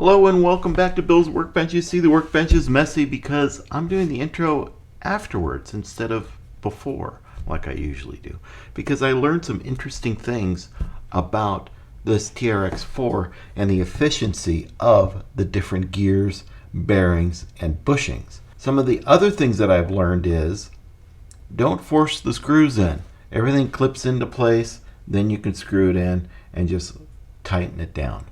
Hello and welcome back to Bill's Workbench. You see the workbench is messy because I'm doing the intro afterwards instead of before like I usually do. Because I learned some interesting things about this TRX-4 and the efficiency of the different gears, bearings, and bushings. Some of the other things that I've learned is don't force the screws in. Everything clips into place, then you can screw it in and just tighten it down.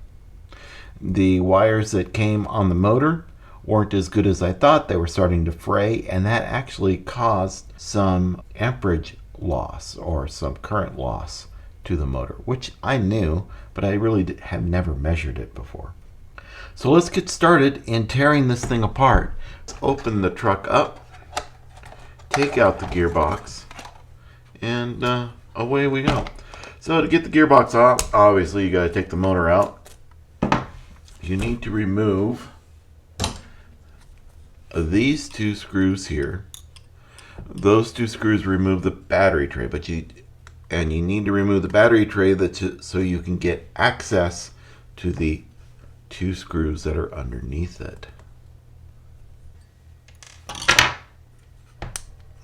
The wires that came on the motor weren't as good as I thought. They were starting to fray, and that actually caused some amperage loss or some current loss to the motor, which I knew, but I really have never measured it before. So let's get started in tearing this thing apart. Let's open the truck up, take out the gearbox, and away we go. So to get the gearbox off, obviously you got to take the motor out. You need to remove these two screws here. Those two screws remove the battery tray, but you need to remove the battery tray so you can get access to the two screws that are underneath it.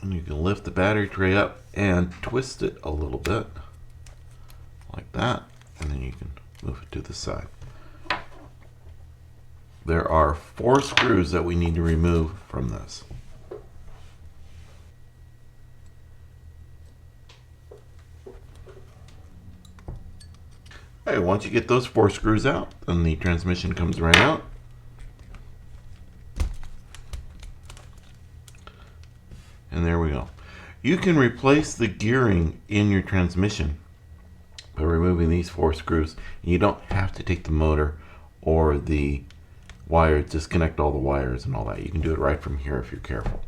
And you can lift the battery tray up and twist it a little bit like that, and then you can move it to the side. There are 4 screws that we need to remove from this. Okay, once you get those 4 screws out, then the transmission comes right out. And there we go. You can replace the gearing in your transmission by removing these 4 screws. You don't have to take the motor or the wires, disconnect all the wires and all that. You can do it right from here if you're careful.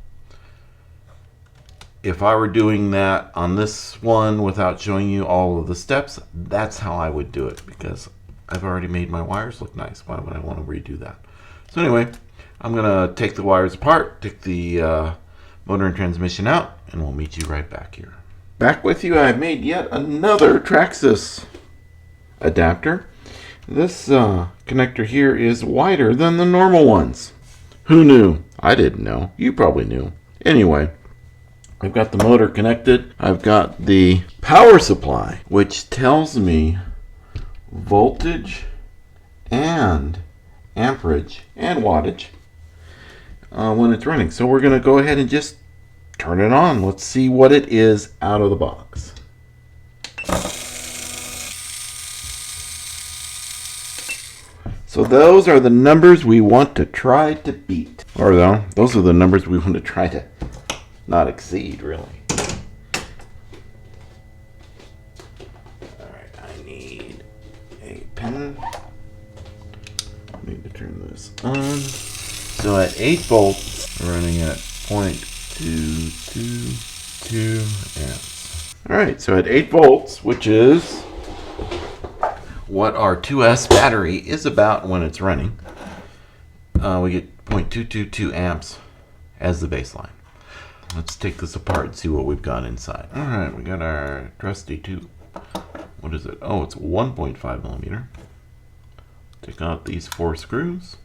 If I were doing that on this one without showing you all of the steps, that's how I would do it, because I've already made my wires look nice. Why would I want to redo that? So anyway, I'm going to take the wires apart, take the motor and transmission out, and we'll meet you right back here. Back with you. I've made yet another Traxxas adapter. This connector here is wider than the normal ones. Who knew? I didn't know. You probably knew. Anyway, I've got the motor connected. I've got the power supply, which tells me voltage and amperage and wattage when it's running. So we're going to go ahead and just turn it on. Let's see what it is out of the box. So those are the numbers we want to try to beat. Or though, those are the numbers we want to try to not exceed, really. Alright, I need a pen. I need to turn this on. So at 8 volts, we're running at 0.222 amps. Alright, so at 8 volts, which is what our 2S battery is about when it's running, we get 0.222 amps as the baseline. Let's take this apart and see what we've got inside. Alright, we got our trusty what is it? Oh, it's 1.5 millimeter. Take out these 4 screws.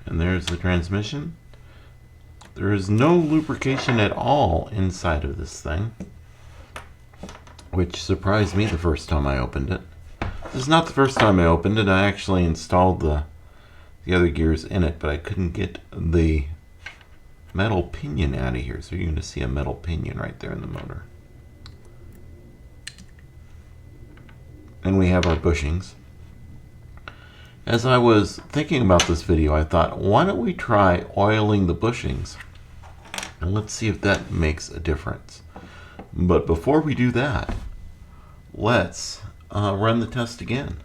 And there's the transmission. There is no lubrication at all inside of this thing, which surprised me the first time I opened it. This is not the first time I opened it. I actually installed the other gears in it, but I couldn't get the metal pinion out of here. So you're going to see a metal pinion right there in the motor. And we have our bushings. As I was thinking about this video, I thought, why don't we try oiling the bushings? And let's see if that makes a difference. But before we do that, let's run the test again.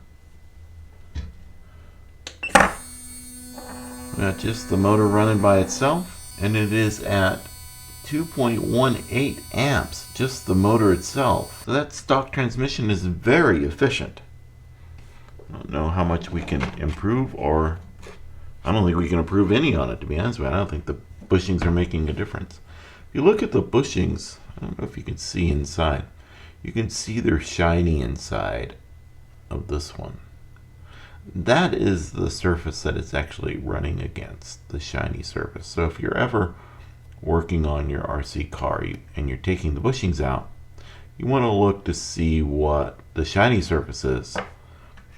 We got just the motor running by itself, and it is at 2.18 amps, just the motor itself. So that stock transmission is very efficient. I don't know how much we can improve, or I don't think we can improve any on it, to be honest with you. I don't think the bushings are making a difference. If you look at the bushings, I don't know if you can see inside. you can see they're shiny inside of this one. That is the surface that it's actually running against, the shiny surface. So if you're ever working on your RC car and you're taking the bushings out, you want to look to see what the shiny surface is.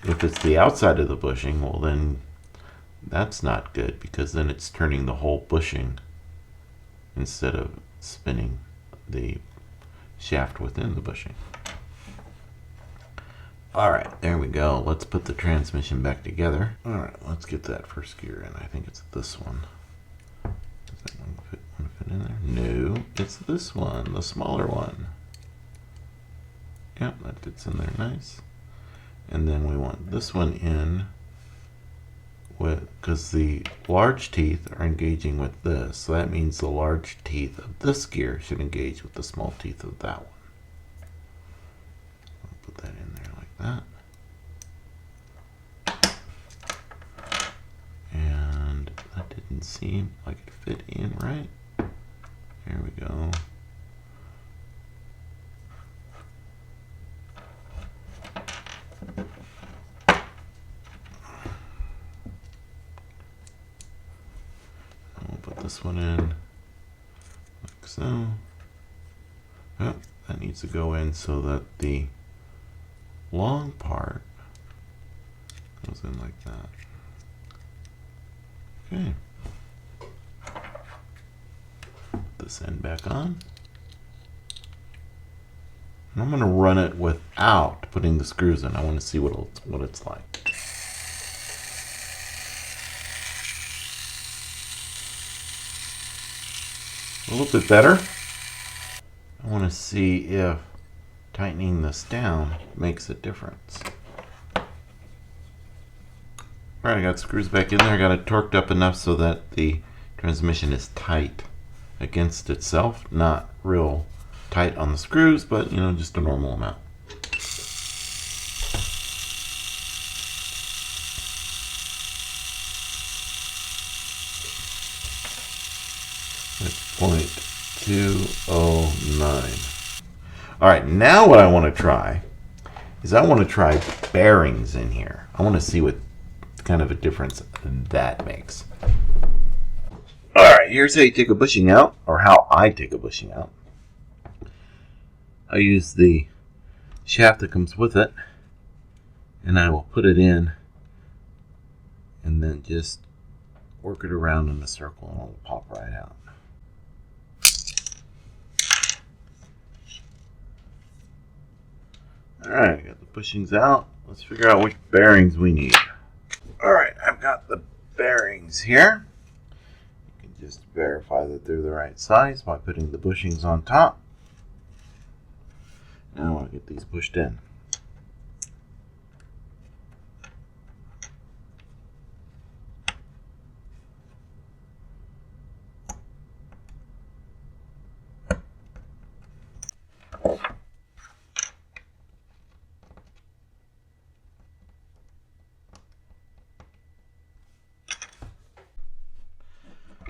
If it's the outside of the bushing, well then that's not good, because then it's turning the whole bushing instead of spinning the shaft within the bushing. Alright, there we go. Let's put the transmission back together. Alright, let's get that first gear in. I think it's this one. Does that one fit in there? No, it's this one, the smaller one. Yep, that fits in there nice. And then we want this one in with, because the large teeth are engaging with this, so that means the large teeth of this gear should engage with the small teeth of that one. I'll put that in there like that. And that didn't seem like it fit in right. There we go. We'll put this one in like so. Yep, that needs to go in so that the long part goes in like that. Okay. Put this end back on. And I'm going to run it without putting the screws in. I want to see what it's like. A little bit better. I want to see if tightening this down makes a difference. Alright, I got screws back in there. I got it torqued up enough so that the transmission is tight against itself. Not real tight on the screws, but you know, just a normal amount. It's 0.209. Alright, now what I want to try is I want to try bearings in here. I want to see what kind of a difference that makes. Alright, here's how you take a bushing out, or how I take a bushing out. I use the shaft that comes with it, and I will put it in and then just work it around in a circle and it'll pop right out. Alright, I got the bushings out. Let's figure out which bearings we need. Alright, I've got the bearings here. You can just verify that they're the right size by putting the bushings on top. Now I want to get these pushed in.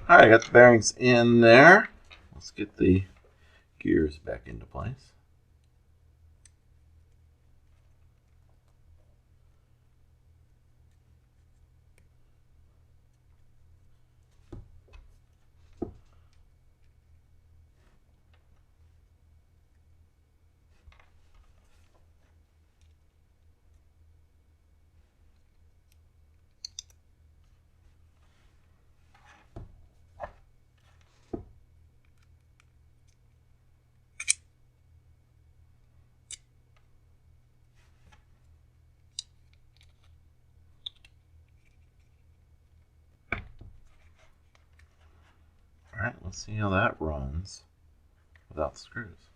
Alright, I got the bearings in there. Let's get the gears back into place. Alright, let's see how that runs without screws.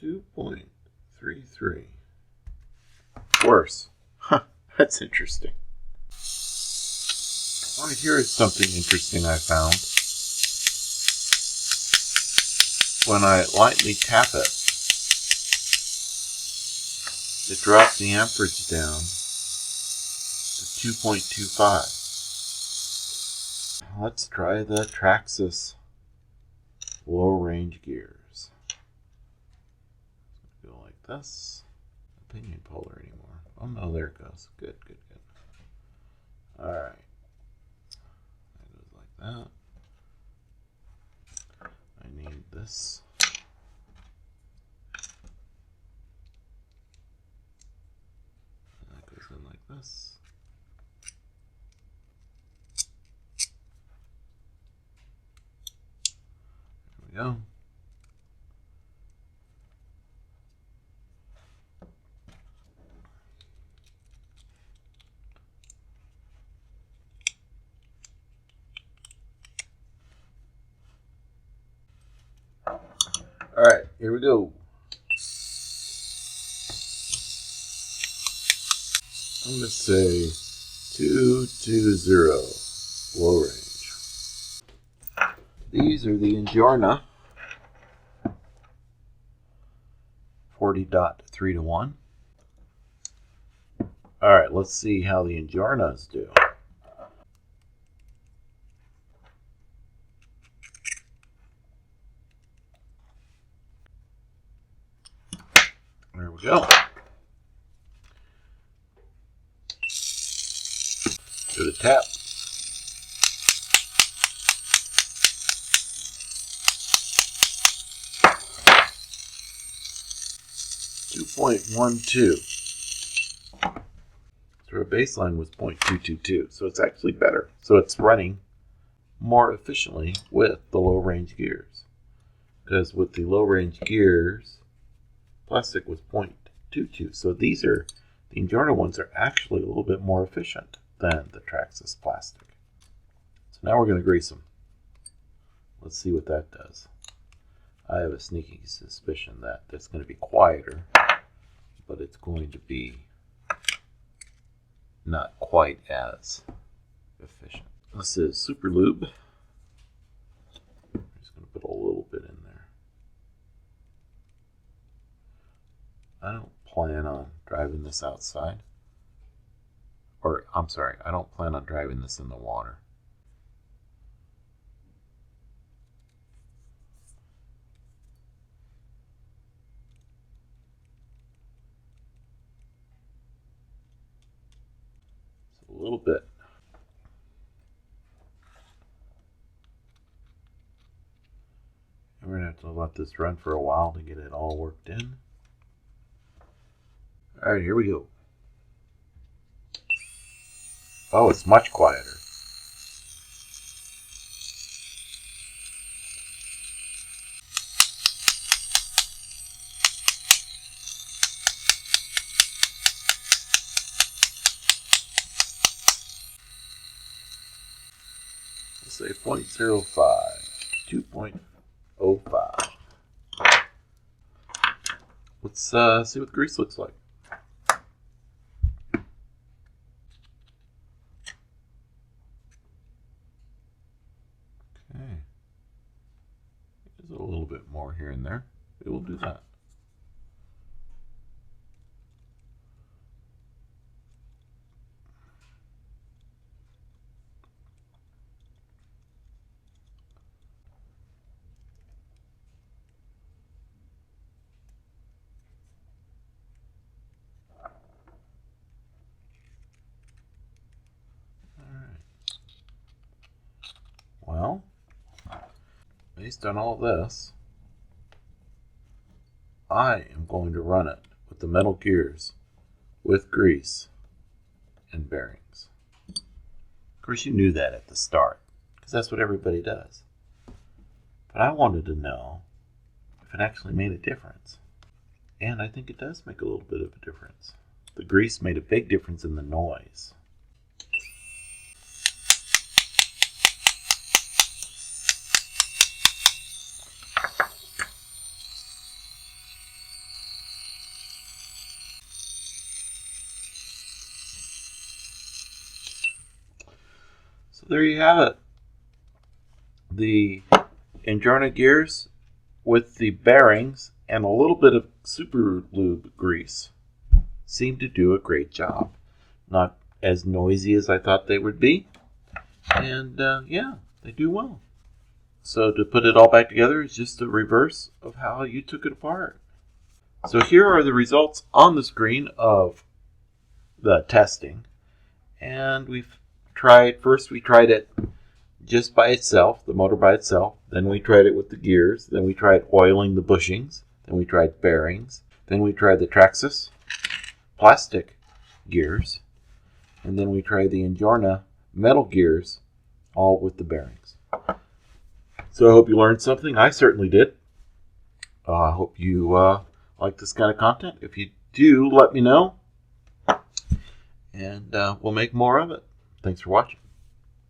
.33. Worse. Huh, that's interesting. Alright, here is something interesting I found. When I lightly tap it, it drops the amperage down to 2.25. Let's try the Traxxas low range gears. Go like this. Pinion puller anymore. Oh no, there it goes. Good, good, good. Alright. That goes like that. I need this. And that goes in like this. There we go. All right, here we go. I'm going to say 220 low range. These are the Injorna 40.3:1. All right, let's see how the Injornas do. There we go. Give it a tap. .12. So our baseline was 0.222, so it's actually better. So it's running more efficiently with the low range gears. Because with the low range gears, plastic was 0.22. So these are, the Injorna ones are actually a little bit more efficient than the Traxxas plastic. So now we're going to grease them. Let's see what that does. I have a sneaky suspicion that it's going to be quieter, but it's going to be not quite as efficient. This is Super Lube. I'm just going to put a little bit in there. I don't plan on driving this outside. Or, I'm sorry, I don't plan on driving this in the water. So a little bit. And we're going to have to let this run for a while to get it all worked in. All right, here we go. Oh, it's much quieter. Let's say 0.05, 2.05. Let's see what the grease looks like. Okay. There's a little bit more here and there. It will do that. Well, based on all this, I am going to run it with the metal gears, with grease and bearings. Of course, you knew that at the start, because that's what everybody does. But I wanted to know if it actually made a difference. And I think it does make a little bit of a difference. The grease made a big difference in the noise. So there you have it. The Injorna gears with the bearings and a little bit of Super Lube grease seem to do a great job. Not as noisy as I thought they would be. And yeah, they do well. So to put it all back together is just a reverse of how you took it apart. So here are the results on the screen of the testing. And we tried it just by itself, the motor by itself. Then we tried it with the gears. Then we tried oiling the bushings. Then we tried bearings. Then we tried the Traxxas plastic gears. And then we tried the Injorna metal gears, all with the bearings. So I hope you learned something. I certainly did. I hope you like this kind of content. If you do, let me know. And we'll make more of it. Thanks for watching.